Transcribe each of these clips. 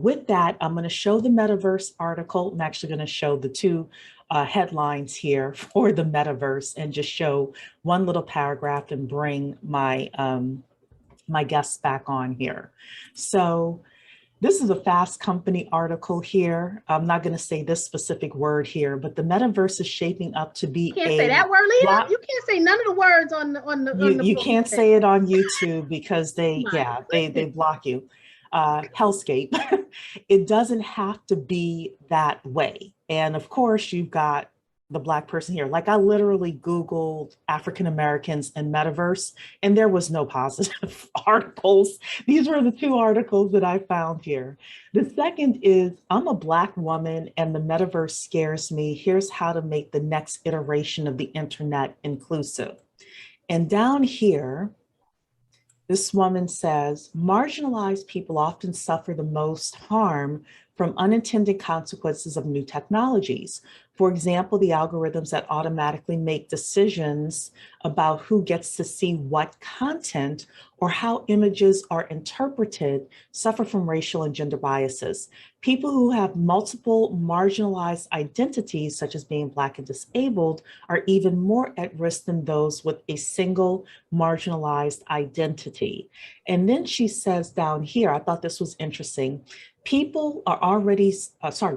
with that, I'm going to show the Metaverse article. I'm actually going to show the two headlines here for the Metaverse and just show one little paragraph and bring my guests back on here. So this is a Fast Company article here. I'm not going to say this specific word here, but the Metaverse is shaping up to be You can't say that word, Leah. You can't say none of the words on the you book. can't say it on YouTube because they My they goodness. block you. Hellscape. It doesn't have to be that way. And of course, you've got the Black person here. Like I literally Googled African Americans and Metaverse, and there was no positive articles. These were the two articles that I found here. The second is I'm a Black woman and the Metaverse scares me. Here's how to make the next iteration of the internet inclusive. And down here, this woman says, marginalized people often suffer the most harm from unintended consequences of new technologies. For example, the algorithms that automatically make decisions about who gets to see what content or how images are interpreted suffer from racial and gender biases. People who have multiple marginalized identities, such as being Black and disabled, are even more at risk than those with a single marginalized identity. And then she says down here, I thought this was interesting, people are already,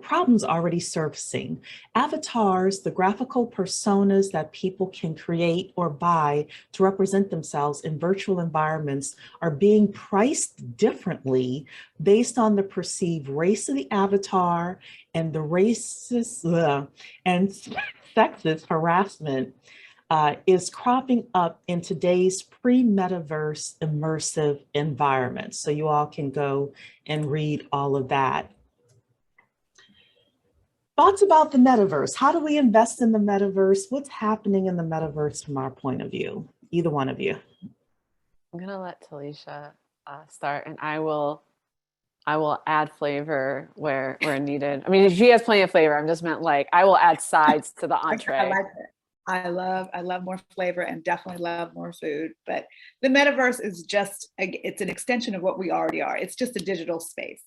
problems already surfacing. Avatars, the graphical personas that people can create or buy to represent themselves in virtual environments are being priced differently based on the perceived race of the avatar and the racist and sexist harassment is cropping up in today's pre-metaverse immersive environment. So you all can go and read all of that. Thoughts about the metaverse? How do we invest in the metaverse? What's happening in the metaverse from our point of view? Either one of you. I'm gonna let Talisha start, and I will add flavor where needed. I mean, she has plenty of flavor. I'm just meant like I will add sides to the entree. I like it. I love more flavor and definitely love more food. But the metaverse is just, it's an extension of what we already are. It's just a digital space.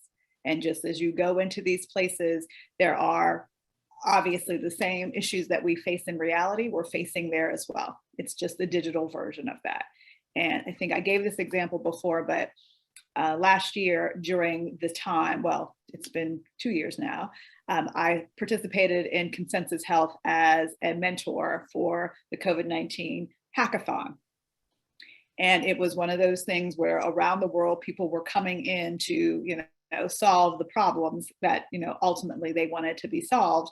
And just as you go into these places, there are obviously the same issues that we face in reality, we're facing there as well. It's just the digital version of that. And I think I gave this example before, but last year during the time, well, it's been 2 years now, I participated in Consensus Health as a mentor for the COVID-19 hackathon. And it was one of those things where around the world, people were coming in to, solve the problems that, ultimately they wanted to be solved.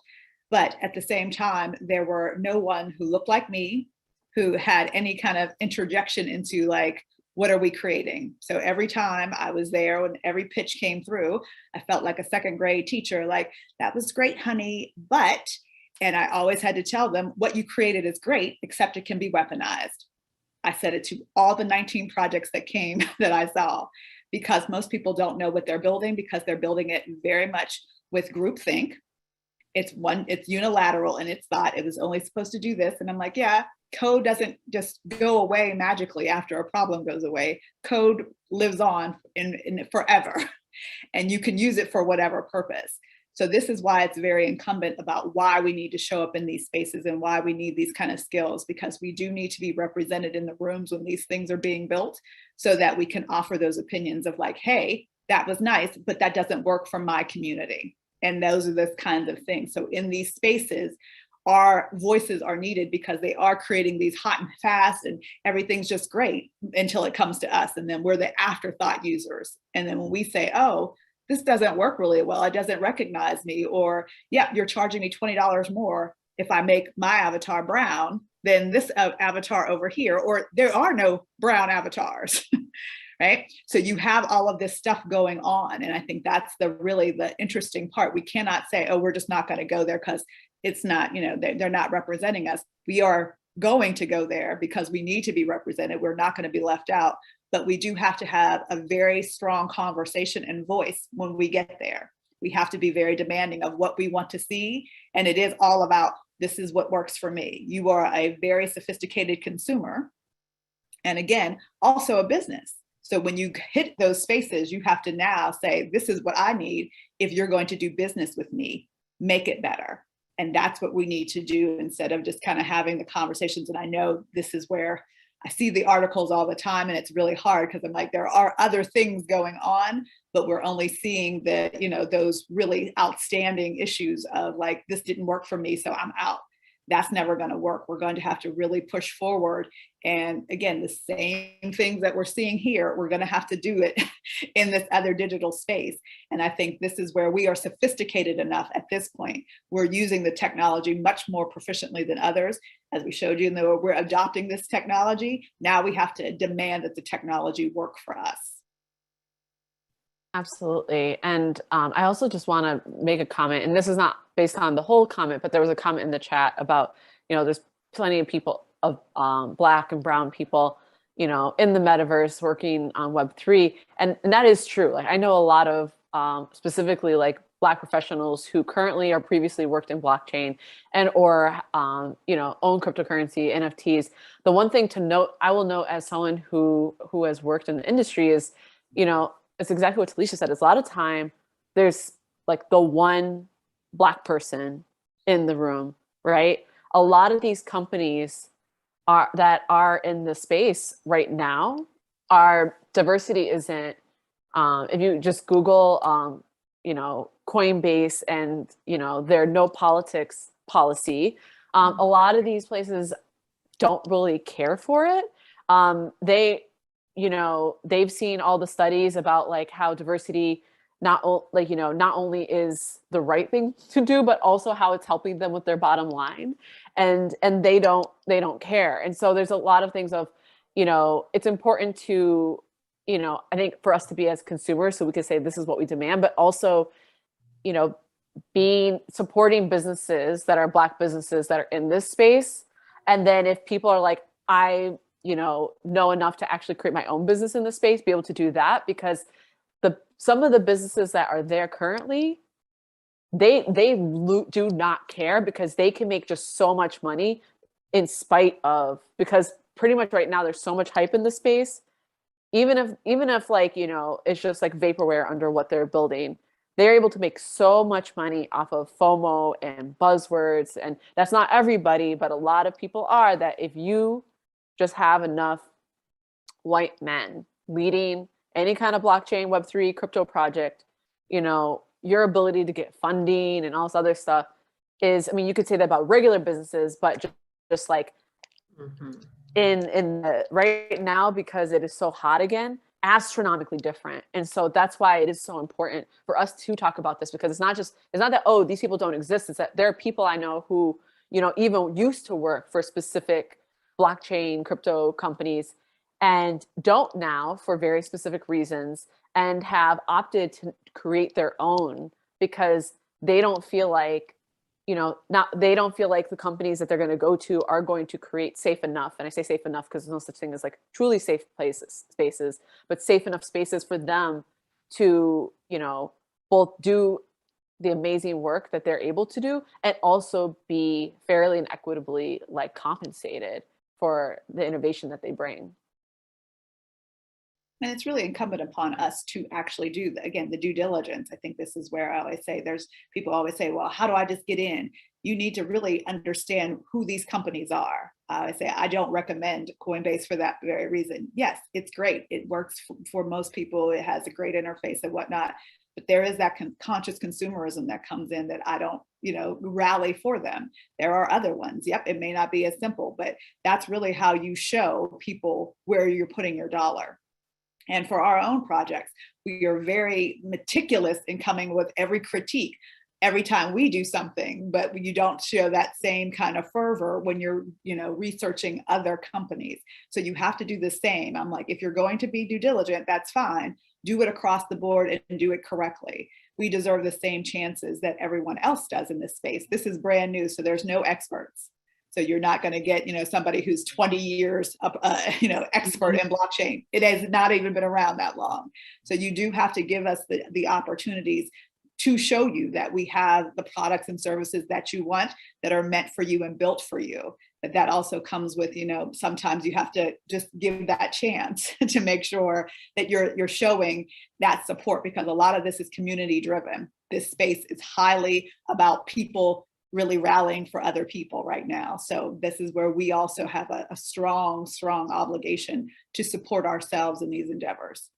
But at the same time, there were no one who looked like me, who had any kind of interjection into like, what are we creating? So every time I was there, when every pitch came through, I felt like a second grade teacher, like, that was great, honey, but, and I always had to tell them, what you created is great, except it can be weaponized. I said it to all the 19 projects that came that I saw, because most people don't know what they're building because they're building it very much with groupthink. It's unilateral in its thought. It was only supposed to do this. And I'm like, yeah, code doesn't just go away magically after a problem goes away. Code lives on in forever, and you can use it for whatever purpose. So this is why it's very incumbent about why we need to show up in these spaces and why we need these kind of skills, because we do need to be represented in the rooms when these things are being built so that we can offer those opinions of like, hey, that was nice, but that doesn't work for my community. And those are the kinds of things. So in these spaces, our voices are needed because they are creating these hot and fast and everything's just great until it comes to us. And then we're the afterthought users. And then when we say, oh, this doesn't work really well, it doesn't recognize me, or yeah, you're charging me $20 more if I make my avatar brown than this avatar over here, or there are no brown avatars. Right? So you have all of this stuff going on. And I think that's really the interesting part. We cannot say, oh, we're just not going to go there because it's not, they're not representing us. We are going to go there because we need to be represented. We're not going to be left out, but we do have to have a very strong conversation and voice when we get there. We have to be very demanding of what we want to see. And it is all about, this is what works for me. You are a very sophisticated consumer. And again, also a business. So when you hit those spaces, you have to now say, this is what I need. If you're going to do business with me, make it better. And that's what we need to do instead of just kind of having the conversations. And I know this is where I see the articles all the time, and it's really hard because I'm like, there are other things going on, but we're only seeing the, you know, those really outstanding issues of like, this didn't work for me, so I'm out. That's never going to work. We're going to have to really push forward. And again, the same things that we're seeing here, we're going to have to do it in this other digital space. And I think this is where we are sophisticated enough at this point. We're using the technology much more proficiently than others. As we showed you, and though we're adopting this technology, now we have to demand that the technology work for us. Absolutely. And I also just want to make a comment, and this is not based on the whole comment, but there was a comment in the chat about, you know, there's plenty of people of Black and brown people, you know, in the metaverse working on Web3. And that is true. Like, I know a lot of specifically like Black professionals who currently or previously worked in blockchain and or, you know, own cryptocurrency, NFTs. The one thing to note, I will note as someone who has worked in the industry is, you know, it's exactly what Talisha said. Is a lot of time there's like the one Black person in the room, right? A lot of these companies that are in the space right now, our diversity isn't. If you just Google, you know, Coinbase and, you know, their no politics policy, a lot of these places don't really care for it. They, you know, they've seen all the studies about like how diversity not only is the right thing to do, but also how it's helping them with their bottom line, and they don't care. And so there's a lot of things of, you know, it's important to, you know, I think for us to be as consumers, so we can say this is what we demand, but also, you know, supporting businesses that are Black businesses that are in this space. And then if people are like, I, you know enough to actually create my own business in this space, be able to do that, because some of the businesses that are there currently, they do not care, because they can make just so much money in spite of, because pretty much right now there's so much hype in the space. Even if like, you know, it's just like vaporware under what they're building, they're able to make so much money off of FOMO and buzzwords. And that's not everybody, but a lot of people are, that if you just have enough white men leading any kind of blockchain, Web3, crypto project, you know, your ability to get funding and all this other stuff is, I mean, you could say that about regular businesses, but just like right now, because it is so hot again, astronomically different. And so that's why it is so important for us to talk about this, because it's not that, oh, these people don't exist. It's that there are people I know who, you know, even used to work for specific blockchain crypto companies and don't now for very specific reasons, and have opted to create their own because they don't feel like, you know, they don't feel like the companies that they're going to go to are going to create safe enough. And I say safe enough because there's no such thing as like truly safe spaces, but safe enough spaces for them to, you know, both do the amazing work that they're able to do and also be fairly and equitably like compensated for the innovation that they bring. And it's really incumbent upon us to actually do, again, the due diligence. I think this is where I always say, people always say, well, how do I just get in? You need to really understand who these companies are. I say, I don't recommend Coinbase for that very reason. Yes, it's great. It works for most people. It has a great interface and whatnot. But there is that conscious consumerism that comes in that I don't, you know, rally for them. There are other ones. Yep, it may not be as simple, but that's really how you show people where you're putting your dollar. And for our own projects, we are very meticulous in coming with every critique every time we do something, but you don't show that same kind of fervor when you're, you know, researching other companies. So you have to do the same. I'm like, if you're going to be due diligent, that's fine. Do it across the board and do it correctly. We deserve the same chances that everyone else does in this space. This is brand new, so there's no experts. So you're not going to get, you know, somebody who's 20 years up, you know, expert in blockchain. It has not even been around that long. So you do have to give us the opportunities to show you that we have the products and services that you want, that are meant for you and built for you. but that also comes with, sometimes you have to just give that chance to make sure that you're showing that support, because a lot of this is community driven. This space is highly about people really rallying for other people right now. So this is where we also have a strong, strong obligation to support ourselves in these endeavors.